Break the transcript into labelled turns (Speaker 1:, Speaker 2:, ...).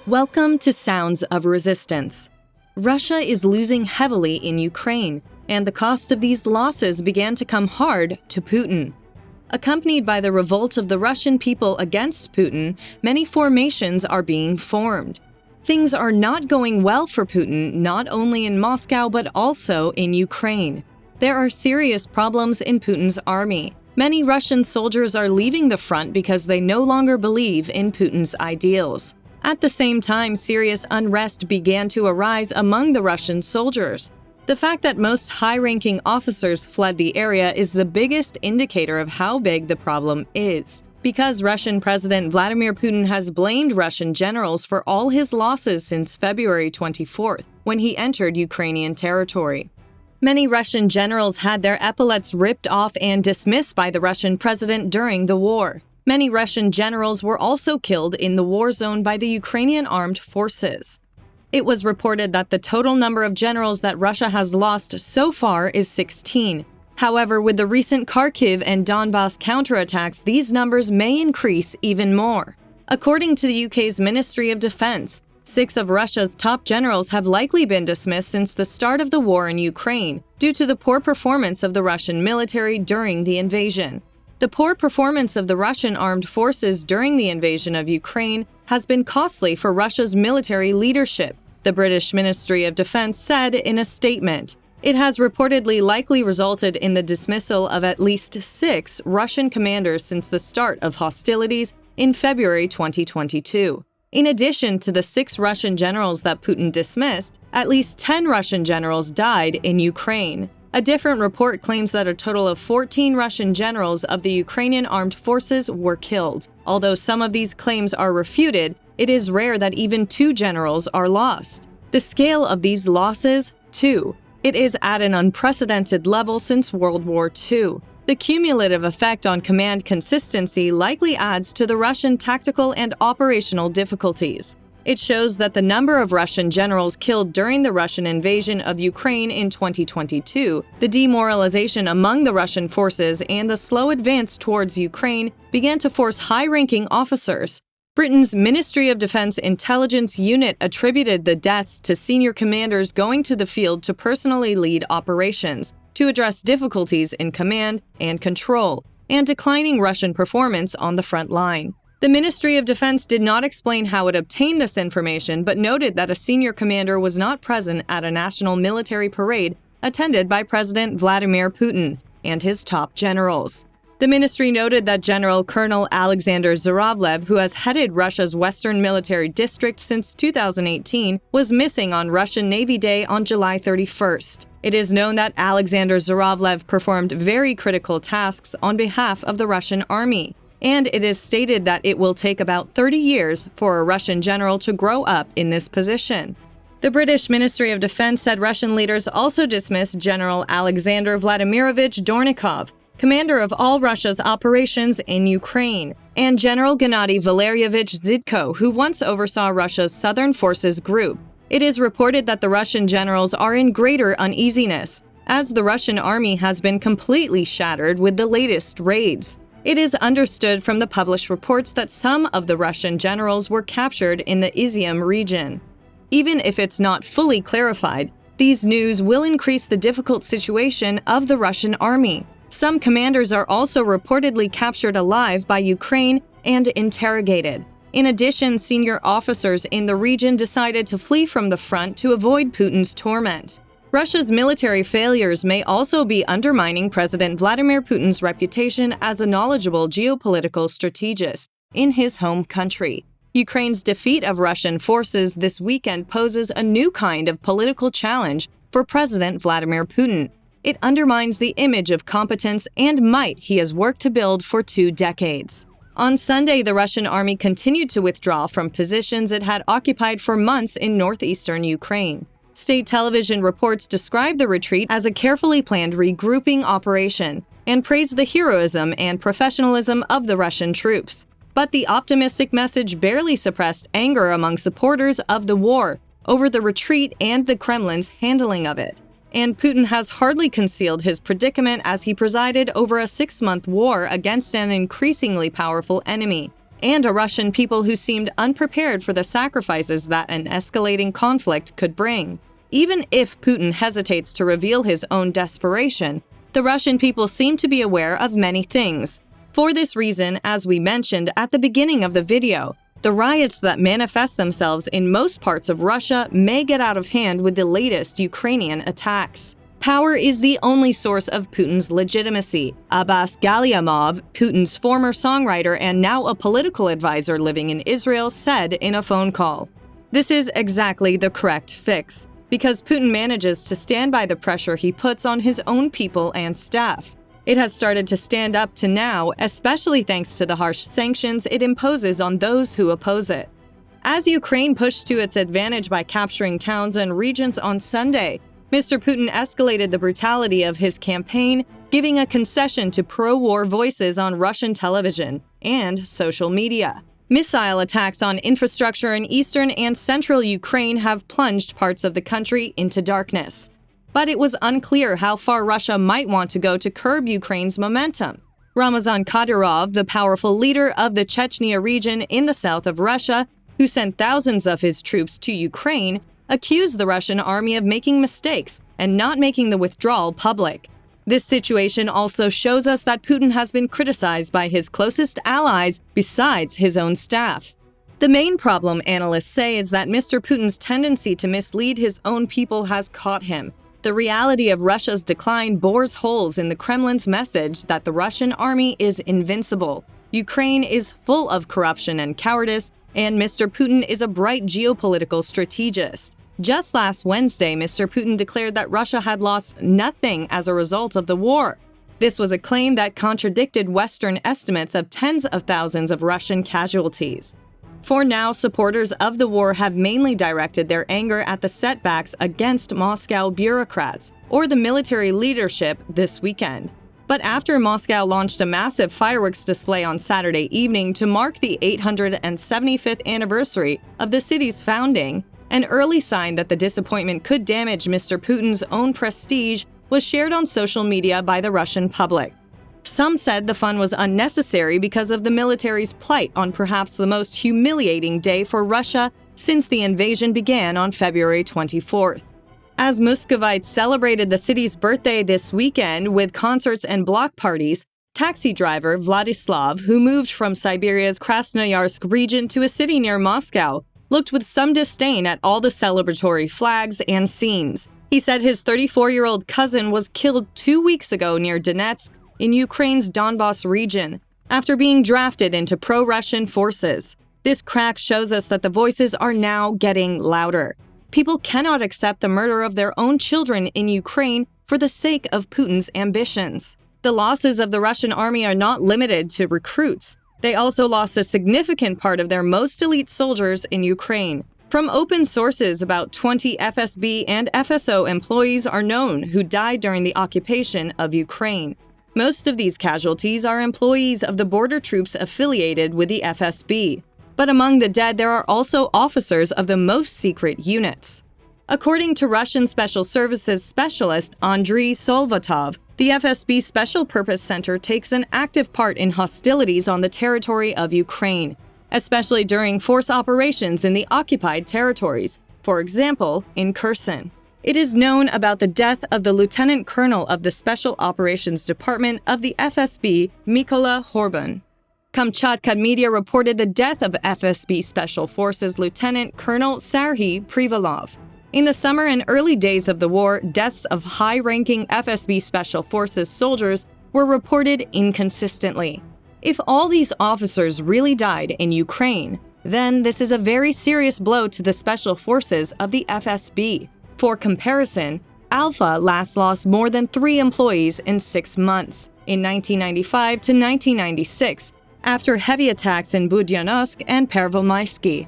Speaker 1: Welcome to Sounds of Resistance. Russia is losing heavily in Ukraine, and the cost of these losses began to come hard to Putin. Accompanied by the revolt of the Russian people against Putin, many formations are being formed. Things are not going well for Putin, not only in Moscow but also in Ukraine. There are serious problems in Putin's army. Many Russian soldiers are leaving the front because they no longer believe in Putin's ideals. At the same time, serious unrest began to arise among the Russian soldiers. The fact that most high-ranking officers fled the area is the biggest indicator of how big the problem is. Because Russian President Vladimir Putin has blamed Russian generals for all his losses since February 24th, when he entered Ukrainian territory. Many Russian generals had their epaulets ripped off and dismissed by the Russian president during the war. Many Russian generals were also killed in the war zone by the Ukrainian armed forces. It was reported that the total number of generals that Russia has lost so far is 16. However, with the recent Kharkiv and Donbas counterattacks, these numbers may increase even more. According to the UK's Ministry of Defense, 6 of Russia's top generals have likely been dismissed since the start of the war in Ukraine due to the poor performance of the Russian military during the invasion. The poor performance of the Russian armed forces during the invasion of Ukraine has been costly for Russia's military leadership, the British Ministry of Defense said in a statement. It has reportedly likely resulted in the dismissal of at least 6 Russian commanders since the start of hostilities in February 2022. In addition to the 6 Russian generals that Putin dismissed, at least 10 Russian generals died in Ukraine. A different report claims that a total of 14 Russian generals of the Ukrainian armed forces were killed. Although some of these claims are refuted, it is rare that even 2 generals are lost. The scale of these losses, too. It is at an unprecedented level since World War II. The cumulative effect on command consistency likely adds to the Russian tactical and operational difficulties. It shows that the number of Russian generals killed during the Russian invasion of Ukraine in 2022, the demoralization among the Russian forces, and the slow advance towards Ukraine began to force high-ranking officers. Britain's Ministry of Defense Intelligence Unit attributed the deaths to senior commanders going to the field to personally lead operations, to address difficulties in command and control, and declining Russian performance on the front line. The Ministry of Defense did not explain how it obtained this information, but noted that a senior commander was not present at a national military parade attended by President Vladimir Putin and his top generals. The ministry noted that General Colonel Alexander Zhuravlev, who has headed Russia's Western Military District since 2018, was missing on Russian Navy Day on July 31st. It is known that Alexander Zhuravlev performed very critical tasks on behalf of the Russian army, and it is stated that it will take about 30 years for a Russian general to grow up in this position. The British Ministry of Defense said Russian leaders also dismissed General Alexander Vladimirovich Dornikov, commander of all Russia's operations in Ukraine, and General Gennady Valeryevich Zhidko, who once oversaw Russia's Southern Forces Group. It is reported that the Russian generals are in greater uneasiness, as the Russian army has been completely shattered with the latest raids. It is understood from the published reports that some of the Russian generals were captured in the Izium region. Even if it's not fully clarified, these news will increase the difficult situation of the Russian army. Some commanders are also reportedly captured alive by Ukraine and interrogated. In addition, senior officers in the region decided to flee from the front to avoid Putin's torment. Russia's military failures may also be undermining President Vladimir Putin's reputation as a knowledgeable geopolitical strategist in his home country. Ukraine's defeat of Russian forces this weekend poses a new kind of political challenge for President Vladimir Putin. It undermines the image of competence and might he has worked to build for 2 decades. On Sunday, the Russian army continued to withdraw from positions it had occupied for months in northeastern Ukraine. State television reports described the retreat as a carefully planned regrouping operation and praised the heroism and professionalism of the Russian troops. But the optimistic message barely suppressed anger among supporters of the war over the retreat and the Kremlin's handling of it. And Putin has hardly concealed his predicament as he presided over a 6-month war against an increasingly powerful enemy. and a Russian people who seemed unprepared for the sacrifices that an escalating conflict could bring. Even if Putin hesitates to reveal his own desperation, the Russian people seem to be aware of many things. For this reason, as we mentioned at the beginning of the video, the riots that manifest themselves in most parts of Russia may get out of hand with the latest Ukrainian attacks. Power is the only source of Putin's legitimacy, Abbas Galyamov, Putin's former songwriter and now a political advisor living in Israel, said in a phone call. This is exactly the correct fix, because Putin manages to stand by the pressure he puts on his own people and staff. It has started to stand up to now, especially thanks to the harsh sanctions it imposes on those who oppose it. As Ukraine pushed to its advantage by capturing towns and regions on Sunday, Mr. Putin escalated the brutality of his campaign, giving a concession to pro-war voices on Russian television and social media. Missile attacks on infrastructure in eastern and central Ukraine have plunged parts of the country into darkness. But it was unclear how far Russia might want to go to curb Ukraine's momentum. Ramzan Kadyrov, the powerful leader of the Chechnya region in the south of Russia, who sent thousands of his troops to Ukraine, accused the Russian army of making mistakes and not making the withdrawal public. This situation also shows us that Putin has been criticized by his closest allies besides his own staff. The main problem, analysts say, is that Mr. Putin's tendency to mislead his own people has caught him. The reality of Russia's decline bores holes in the Kremlin's message that the Russian army is invincible. Ukraine is full of corruption and cowardice, and Mr. Putin is a bright geopolitical strategist. Just last Wednesday, Mr. Putin declared that Russia had lost nothing as a result of the war. This was a claim that contradicted Western estimates of tens of thousands of Russian casualties. For now, supporters of the war have mainly directed their anger at the setbacks against Moscow bureaucrats or the military leadership this weekend. But after Moscow launched a massive fireworks display on Saturday evening to mark the 875th anniversary of the city's founding, an early sign that the disappointment could damage Mr. Putin's own prestige was shared on social media by the Russian public. Some said the fun was unnecessary because of the military's plight on perhaps the most humiliating day for Russia since the invasion began on February 24th. As Muscovites celebrated the city's birthday this weekend with concerts and block parties, taxi driver Vladislav, who moved from Siberia's Krasnoyarsk region to a city near Moscow, looked with some disdain at all the celebratory flags and scenes. He said his 34-year-old cousin was killed 2 weeks ago near Donetsk in Ukraine's Donbas region after being drafted into pro-Russian forces. This crack shows us that the voices are now getting louder. People cannot accept the murder of their own children in Ukraine for the sake of Putin's ambitions. The losses of the Russian army are not limited to recruits. They also lost a significant part of their most elite soldiers in Ukraine. From open sources, about 20 FSB and FSO employees are known who died during the occupation of Ukraine. Most of these casualties are employees of the border troops affiliated with the FSB. But among the dead, there are also officers of the most secret units. According to Russian Special Services specialist Andriy Solvatov, the FSB Special Purpose Center takes an active part in hostilities on the territory of Ukraine, especially during force operations in the occupied territories, for example, in Kherson. It is known about the death of the Lieutenant Colonel of the Special Operations Department of the FSB, Mykola Horban. Kamchatka media reported the death of FSB Special Forces Lieutenant Colonel Serhiy Privalov. In the summer and early days of the war, deaths of high-ranking FSB Special Forces soldiers were reported inconsistently. If all these officers really died in Ukraine, then this is a very serious blow to the Special Forces of the FSB. For comparison, Alpha last lost more than 3 employees in 6 months, in 1995 to 1996, after heavy attacks in Budyonnovsk and Pervomaisky.